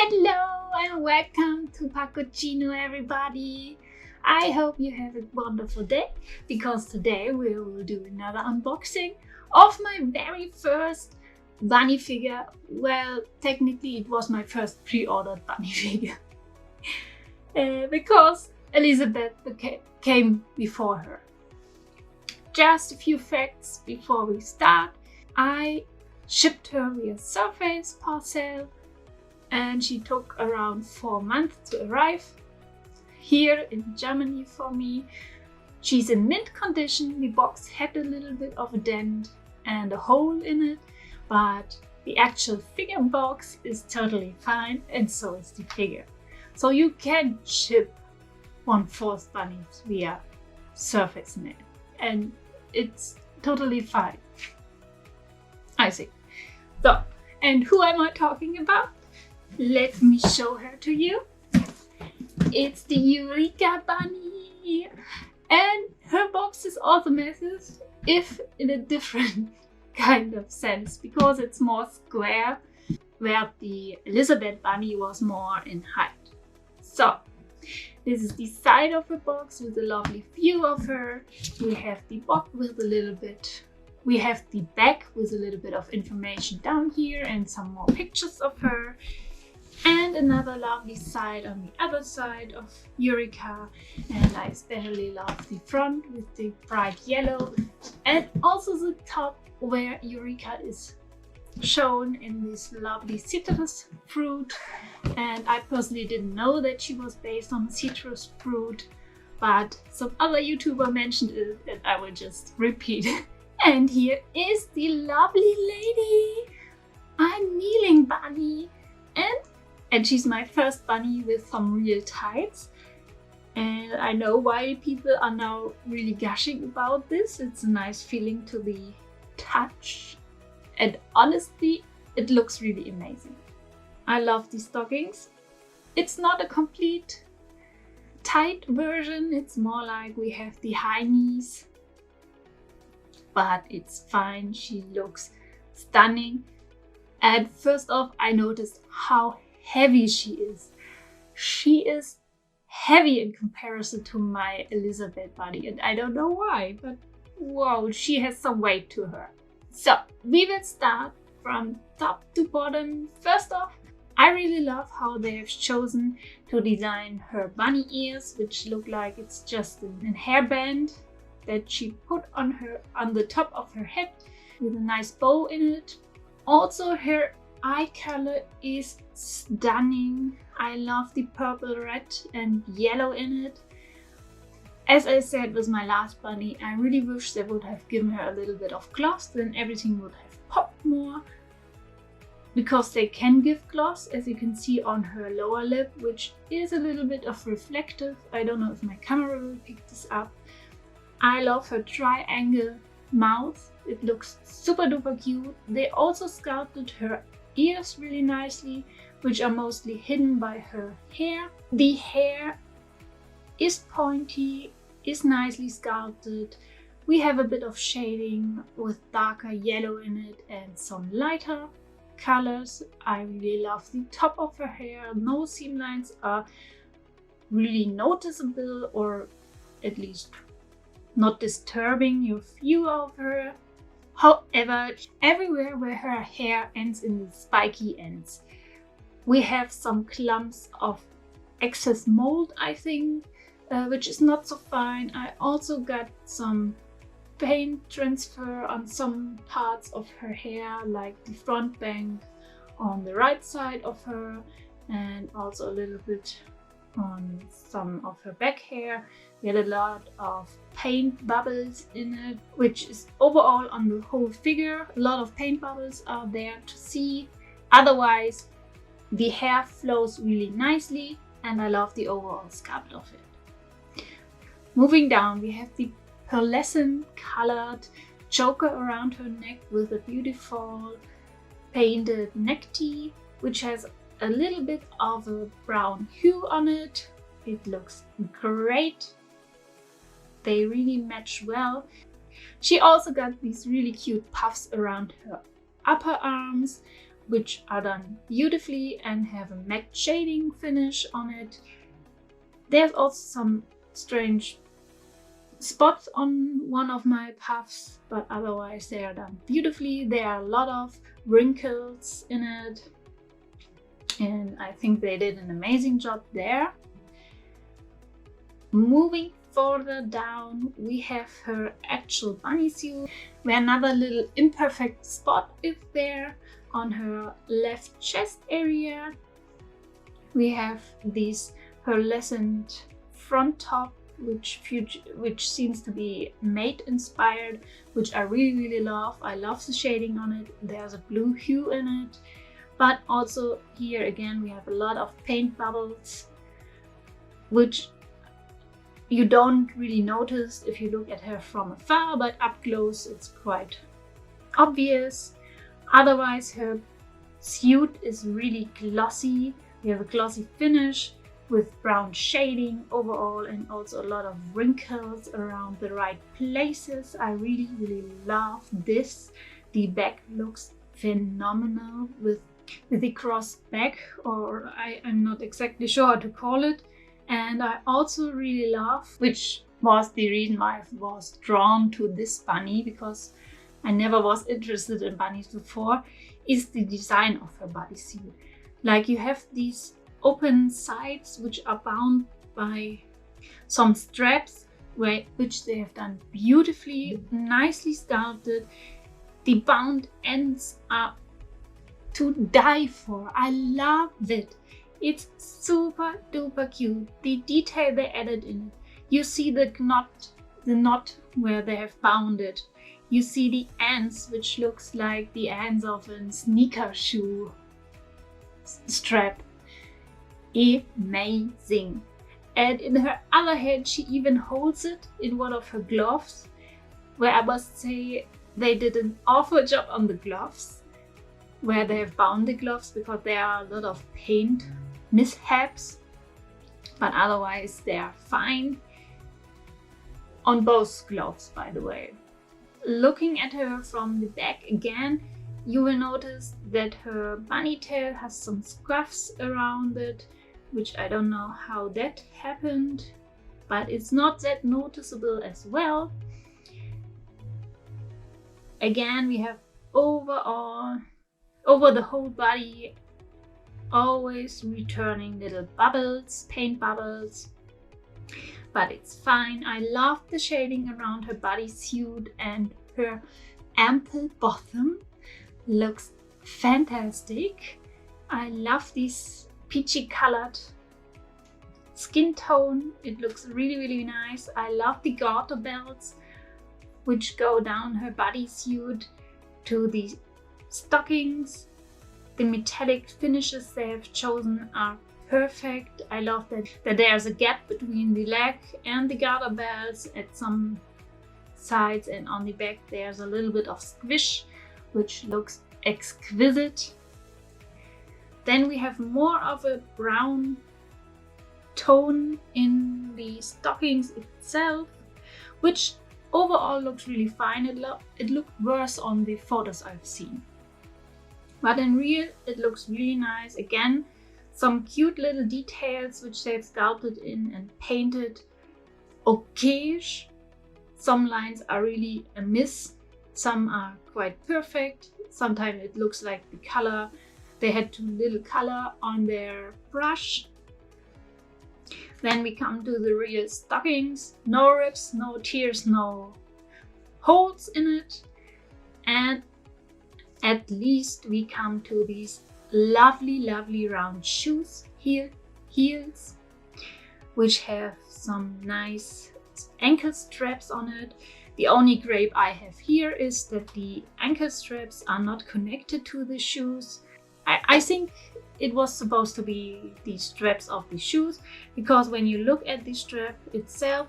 Hello and welcome to Pacochino, everybody. I hope you have a wonderful day, because today we will do another unboxing of my very first bunny figure. Well, technically it was my first pre-ordered bunny figure because Elizabeth came before her. Just a few facts before we start. I shipped her via surface parcel and she took around 4 months to arrive here in Germany for me. She's in mint condition. The box had a little bit of a dent and a hole in it, but the actual figure box is totally fine, and so is the figure. So you can ship 1/4 bunnies via surface mail and it's totally fine, I think. So, and who am I talking about? Let me show her to you. It's the Eureka bunny, and her box is also massive, if in a different kind of sense, because it's more square, where the Elizabeth bunny was more in height. So this is the side of the box with a lovely view of her. We have the box with a little bit. We have the back with a little bit of information down here and some more pictures of her. And another lovely side on the other side of Eureka. And I especially love the front with the bright yellow, and also the top where Eureka is shown in this lovely citrus fruit. And I personally didn't know that she was based on citrus fruit, but some other YouTuber mentioned it and I will just repeat it. And here is the lovely lady. I'm kneeling bunny, and she's my first bunny with some real tights. And I know why people are now really gushing about this. It's a nice feeling to the touch. And honestly, it looks really amazing. I love the stockings. It's not a complete tight version. It's more like we have the high knees. But it's fine. She looks stunning. And first off, I noticed how heavy she is. She is heavy in comparison to my Elizabeth bunny, and I don't know why, but whoa, she has some weight to her. So we will start from top to bottom. First off, I really love how they have chosen to design her bunny ears, which look like it's just a hairband that she put on the top of her head with a nice bow in it. Also, her eye color is stunning. I love the purple, red and yellow in it. As I said with my last bunny, I really wish they would have given her a little bit of gloss, then everything would have popped more. Because they can give gloss, as you can see on her lower lip, which is a little bit of reflective. I don't know if my camera will pick this up. I love her triangle mouth. It looks super duper cute. They also sculpted her ears really nicely, which are mostly hidden by her hair. The hair is pointy, is nicely sculpted. We have a bit of shading with darker yellow in it and some lighter colors. I really love the top of her hair. No seam lines are really noticeable, or at least not disturbing your view of her. However, everywhere where her hair ends in the spiky ends, we have some clumps of excess mold, I think, which is not so fine. I also got some paint transfer on some parts of her hair, like the front bank on the right side of her, and also a little bit on some of her back hair. We had a lot of paint bubbles in it, which is overall on the whole figure. A lot of paint bubbles are there to see. Otherwise, the hair flows really nicely and I love the overall sculpt of it. Moving down, we have the pearlescent colored choker around her neck with a beautiful painted neck tee, which has a little bit of a brown hue on it. It looks great. They really match well. She also got these really cute puffs around her upper arms which are done beautifully and have a matte shading finish on it. There's also some strange spots on one of my puffs, but otherwise they are done beautifully. There are a lot of wrinkles in it, and I think they did an amazing job there. Moving further down, we have her actual bunny suit, where another little imperfect spot is there on her left chest area. We have these pearlescent front top, which seems to be maid inspired, which I really love. I love the shading on it. There's a blue hue in it, but also here again we have a lot of paint bubbles, which you don't really notice if you look at her from afar, but up close it's quite obvious. Otherwise, her suit is really glossy. We have a glossy finish with brown shading overall, and also a lot of wrinkles around the right places. I really love this. The back looks phenomenal with the cross back, or I'm not exactly sure how to call it. And I also really love, which was the reason why I was drawn to this bunny, because I never was interested in bunnies before, is the design of her bodysuit. Like, you have these open sides which are bound by some straps, which they have done beautifully, nicely sculpted. The bound ends are to die for. I love it. It's super duper cute. The detail they added in it. You see the knot where they have bound it. You see the ends, which looks like the ends of a sneaker shoe strap. Amazing. And in her other hand, she even holds it in one of her gloves, where I must say they did an awful job on the gloves, where they have bound the gloves, because there are a lot of paint mishaps, but otherwise they are fine on both gloves, by the way. Looking at her from the back again, you will notice that her bunny tail has some scuffs around it, which I don't know how that happened, but it's not that noticeable as well. Again, we have over the whole body, always returning little bubbles, paint bubbles, but it's fine. I love the shading around her bodysuit, and her ample bottom looks fantastic. I love this peachy colored skin tone. It looks really nice. I love the garter belts which go down her bodysuit to the stockings. The metallic finishes they have chosen are perfect. I love that there's a gap between the leg and the garter belts at some sides, and on the back there's a little bit of squish, which looks exquisite. Then we have more of a brown tone in the stockings itself, which overall looks really fine. It looked worse on the photos I've seen, but in real it looks really nice. Again, some cute little details which they've sculpted in and painted. Okay-ish. Some lines are really a miss, some are quite perfect. Sometimes it looks like the color, they had too little color on their brush. Then we come to the real stockings. No rips, no tears, no holes in it. And at least we come to these lovely round shoes, heels, which have some nice ankle straps on it. The only gripe I have here is that the ankle straps are not connected to the shoes. I think it was supposed to be the straps of the shoes, because when you look at the strap itself,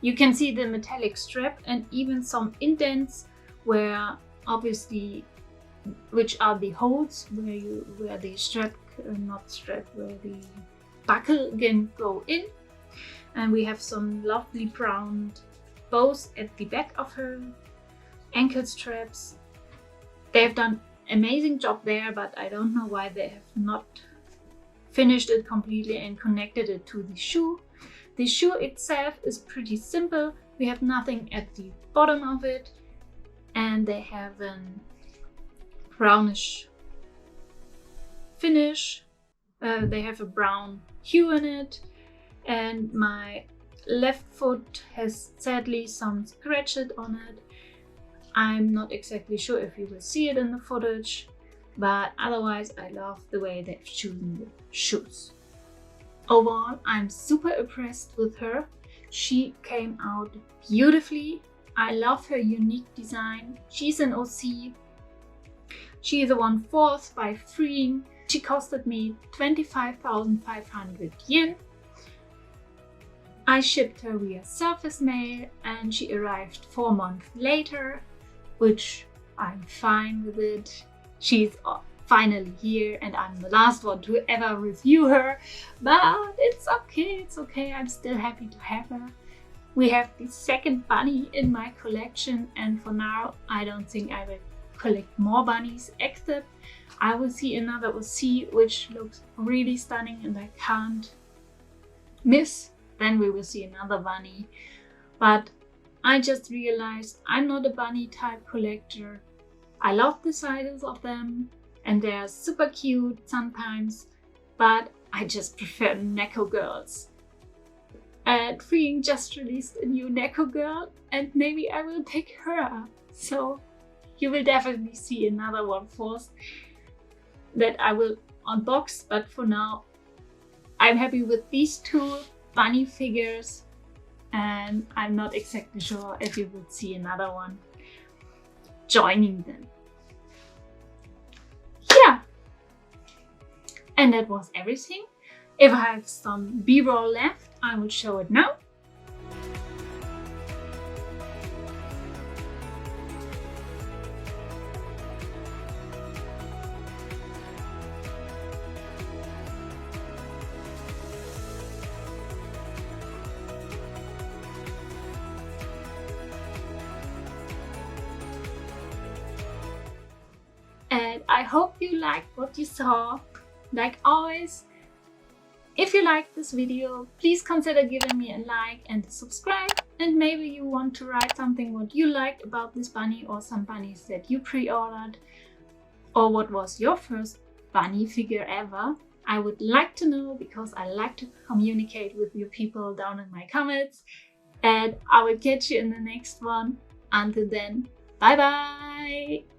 you can see the metallic strap and even some indents where obviously, which are the holes where the where the buckle can go in. And we have some lovely brown bows at the back of her ankle straps. They've done amazing job there, but I don't know why they have not finished it completely and connected it to the shoe. The shoe itself is pretty simple. We have nothing at the bottom of it, and they have a brownish finish. They have a brown hue in it, and my left foot has sadly some scratches on it. I'm not exactly sure if you will see it in the footage, but otherwise I love the way they've chosen the shoes. Overall, I'm super impressed with her. She came out beautifully. I love her unique design. She's an OC. She is a 1/4 by freeing. She costed me 25,500 yen. I shipped her via surface mail and she arrived 4 months later, which I'm fine with it. She's finally here and I'm the last one to ever review her, but it's okay, I'm still happy to have her. We have the second bunny in my collection, and for now I don't think I will collect more bunnies, except I will see another OC which looks really stunning and I can't miss. Then we will see another bunny, but I just realized I'm not a bunny type collector. I love the sizes of them and they are super cute sometimes, but I just prefer Neko girls. And Freeing just released a new Neko girl and maybe I will pick her up. So you will definitely see another 1/4 that I will unbox, but for now I'm happy with these two bunny figures and I'm not exactly sure if you will see another one joining them. Yeah, and that was everything. If I have some B-roll left, I will show it now. And I hope you liked what you saw. Like always, if you liked this video, please consider giving me a like and a subscribe. And maybe you want to write something what you liked about this bunny or some bunnies that you pre-ordered. Or what was your first bunny figure ever. I would like to know because I like to communicate with you people down in my comments. And I will catch you in the next one. Until then, bye bye!